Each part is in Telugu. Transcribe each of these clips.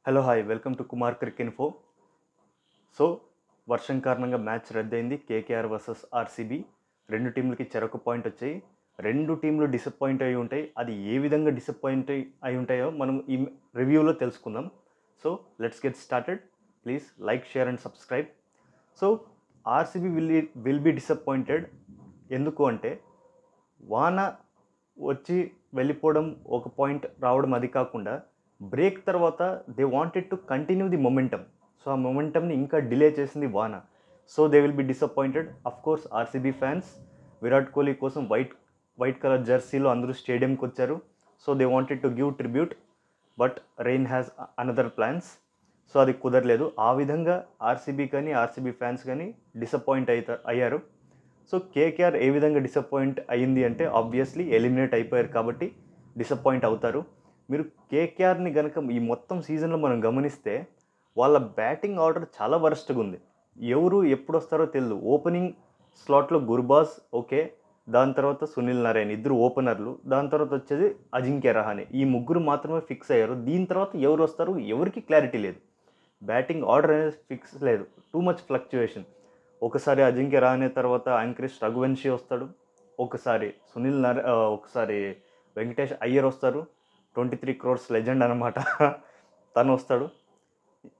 Hello hi welcome to Kumar cric info. So వర్షం కారణంగా మ్యాచ్ రద్దయింది. KKR versus RCB. రెండు టీంలకి చెరొక పాయింట్ వచ్చాయి. రెండు టీంలు డిసప్పాయింట్ అయి ఉంటాయి. అది ఏ విధంగా డిసప్పాయింట్ అయి ఉంటాయో మనం ఈ రివ్యూలో తెలుసుకుందాం. So let's get started. Please like, share and subscribe. So RCB will be disappointed. ఎందుకు అంటే వాన వచ్చి వెళ్ళిపోవడం ఒక పాయింట్ రావడం, అది కాకుండా బ్రేక్ తర్వాత they wanted to continue the momentum. So ఆ మొమెంటమ్ని ఇంకా డిలే చేసింది వాన. So they will be disappointed. Of course RCB fans Virat Kohli కోసం వైట్ కలర్ జెర్సీలో అందరూ స్టేడియంకి వచ్చారు. So they wanted to give tribute, but rain has another plans. So అది కుదరలేదు. ఆ విధంగా ఆర్సీబీ కానీ ఆర్సీబీ ఫ్యాన్స్ కానీ డిసప్పాయింట్ అయ్యారు. సో కేకేఆర్ ఏ విధంగా డిసప్పాయింట్ అయ్యింది అంటే ఆబ్వియస్లీ ఎలిమినేట్ అయిపోయారు కాబట్టి డిసప్పాయింట్ అవుతారు. మీరు కేకేఆర్ని కనుక ఈ మొత్తం సీజన్లో మనం గమనిస్తే వాళ్ళ బ్యాటింగ్ ఆర్డర్ చాలా వరస్ట్గా ఉంది. ఎవరు ఎప్పుడు వస్తారో తెలియదు. ఓపెనింగ్ స్లాట్లో గుర్బాజ్ ఓకే, దాని తర్వాత సునీల్ నారాయణ్, ఇద్దరు ఓపెనర్లు, దాని తర్వాత వచ్చేది అజింక్య రహానే. ఈ ముగ్గురు మాత్రమే ఫిక్స్ అయ్యారు. దీని తర్వాత ఎవరు వస్తారు ఎవరికి క్లారిటీ లేదు. బ్యాటింగ్ ఆర్డర్ అనేది ఫిక్స్ లేదు. Too much fluctuation. ఒకసారి అజింక్య రహానే తర్వాత యాంక్రిష్ రఘువంశీ వస్తాడు, ఒకసారి ఒకసారి వెంకటేష్ అయ్యర్ వస్తారు. 23 crores లెజెండ్ అనమాట, తను వస్తాడు.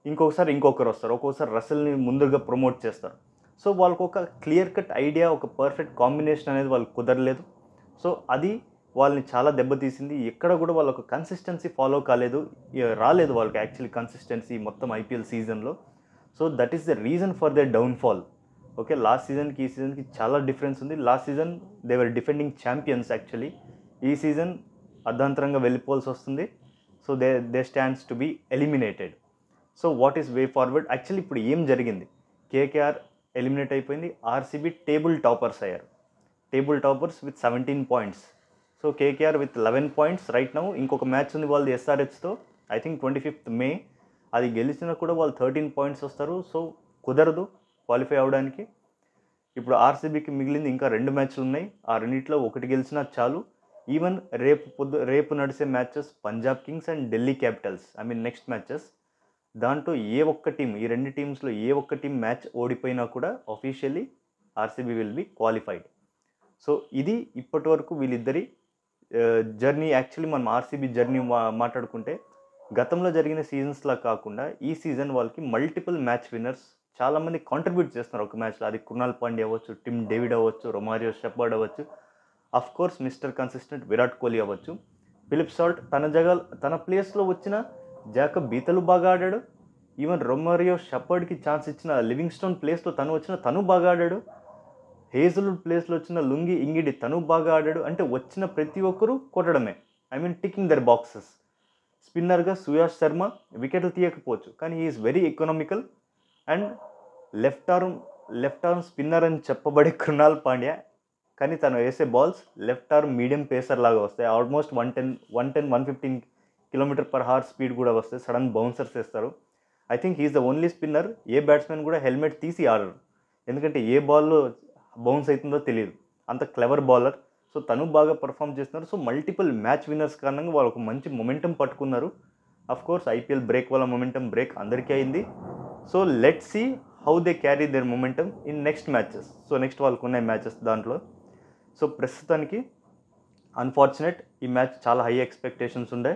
ఇంకొకసారి ఇంకొకరు వస్తారు. ఒక్కొక్కసారి రసల్ని ముందుగా ప్రమోట్ చేస్తారు. సో వాళ్ళకు ఒక క్లియర్ కట్ ఐడియా, ఒక పర్ఫెక్ట్ కాంబినేషన్ అనేది వాళ్ళకి కుదరలేదు. సో అది వాళ్ళని చాలా దెబ్బతీసింది. ఎక్కడ కూడా వాళ్ళకు కన్సిస్టెన్సీ ఫాలో కాలేదు, రాలేదు వాళ్ళకి యాక్చువల్లీ కన్సిస్టెన్సీ మొత్తం ఐపీఎల్ సీజన్లో. So that is the reason for the downfall. Okay, last సీజన్కి ఈ సీజన్కి చాలా డిఫరెన్స్ ఉంది. Last season they were defending champions actually. ఈ సీజన్ అర్ధాంతరంగా వెళ్ళిపోవాల్సి వస్తుంది. So they stands to be eliminated. So what is way forward? Actually ఇప్పుడు ఏం జరిగింది? కేకేఆర్ ఎలిమినేట్ అయిపోయింది. ఆర్సీబీ టేబుల్ టాపర్స్ అయ్యారు. Table toppers with 17 points. So KKR with 11 points right now. ఇంకొక మ్యాచ్ ఉంది వాళ్ళది ఎస్ఆర్హెచ్తో, ఐ థింక్ 25th May. అది గెలిచినా కూడా వాళ్ళు 13 points వస్తారు. సో కుదరదు క్వాలిఫై అవ్వడానికి. ఇప్పుడు ఆర్సీబీకి మిగిలింది ఇంకా 2 మ్యాచ్లు ఉన్నాయి. ఆ రెండిట్లో ఒకటి గెలిచినా చాలు. ఈవెన్ రేపు నడిచే matches Punjab Kings and Delhi Capitals, next matches, దాంట్లో ఏ ఒక్క టీం, ఈ రెండు టీమ్స్లో ఏ ఒక్క టీం మ్యాచ్ ఓడిపోయినా కూడా officially RCB will be qualified. So ఇది ఇప్పటి వరకు వీళ్ళిద్దరి జర్నీ. యాక్చువల్లీ మనం ఆర్సీబీ జర్నీ మాట్లాడుకుంటే గతంలో జరిగిన సీజన్స్లా కాకుండా ఈ సీజన్ వాళ్ళకి మల్టిపుల్ మ్యాచ్ విన్నర్స్ చాలామంది కాంట్రిబ్యూట్ చేస్తున్నారు ఒక మ్యాచ్లో. అది కృణాల్ పాండ్యా అవ్వచ్చు, టిమ్ డేవిడ్ అవ్వచ్చు, రొమారియో షెపర్డ్ అవ్వచ్చు, of course mister consistent Virat Kohli అవ్వచ్చు. ఫిలిప్ సాల్ట్ తన ప్లేస్లో వచ్చిన జాకబ్ బీతలు బాగా ఆడాడు. ఈవెన్ రొమారియో షెపర్డ్కి ఛాన్స్ ఇచ్చిన లివింగ్స్టోన్ ప్లేస్లో తను బాగా ఆడాడు. హేజల్వుడ్ ప్లేస్లో వచ్చిన లుంగి ఇంగిడి తను బాగా ఆడాడు. అంటే వచ్చిన ప్రతి ఒక్కరూ కొట్టడమే, టికింగ్ దర్ బాక్సెస్. స్పిన్నర్గా సుయాష్ శర్మ వికెట్లు తీయకపోవచ్చు, కానీ he is very economical. And left arm spinner అని చెప్పబడే కృణాల్ పాండ్యా, కానీ తను వేసే balls left arm medium pacer లాగా వస్తాయి. ఆల్మోస్ట్ 110-115 km/h స్పీడ్ కూడా వస్తాయి. సడన్ బౌన్సర్స్ వేస్తారు. I think he is the only spinner. ఏ బ్యాట్స్మెన్ కూడా హెల్మెట్ తీసి ఆడరు, ఎందుకంటే ఏ బాల్లో బౌన్స్ అవుతుందో తెలియదు. అంత క్లెవర్ బౌలర్. సో తను బాగా పర్ఫామ్ చేస్తున్నారు. సో మల్టిపుల్ మ్యాచ్ విన్నర్స్ కారణంగా వాళ్ళు ఒక మంచి మొమెంటం పట్టుకున్నారు. అఫ్ కోర్స్ ఐపీఎల్ బ్రేక్ వల్ల మొమెంటం బ్రేక్ అందరికీ అయింది. So let's see how they carry their momentum in next matches. So next వాళ్ళకు ఉన్నాయి మ్యాచెస్ దాంట్లో. సో ప్రస్తుతానికి అన్ఫార్చునేట్, ఈ మ్యాచ్ చాలా హై ఎక్స్పెక్టేషన్స్ ఉండే.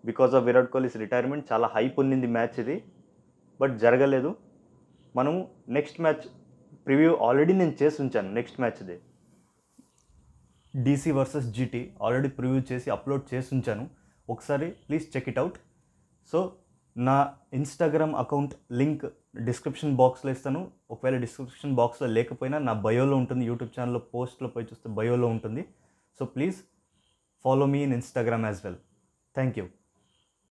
Because of Virat Kohli's retirement చాలా హైప్ ఉండింది మ్యాచ్ ఇది, బట్ జరగలేదు. మనము నెక్స్ట్ మ్యాచ్ ప్రివ్యూ ఆల్రెడీ నేను చేసి ఉంచాను. నెక్స్ట్ మ్యాచ్ది DC versus GT already preview చేసి అప్లోడ్ చేసి ఉంచాను. ఒకసారి please check it out. So నా ఇన్స్టాగ్రామ్ అకౌంట్ లింక్ డిస్క్రిప్షన్ బాక్స్లో ఇస్తాను. ఒకవేళ డిస్క్రిప్షన్ బాక్స్లో లేకపోయినా నా బయోలో ఉంటుంది. యూట్యూబ్ ఛానల్లో పోస్ట్లో పోయి చూస్తే బయోలో ఉంటుంది. So please follow me in Instagram as well. Thank you.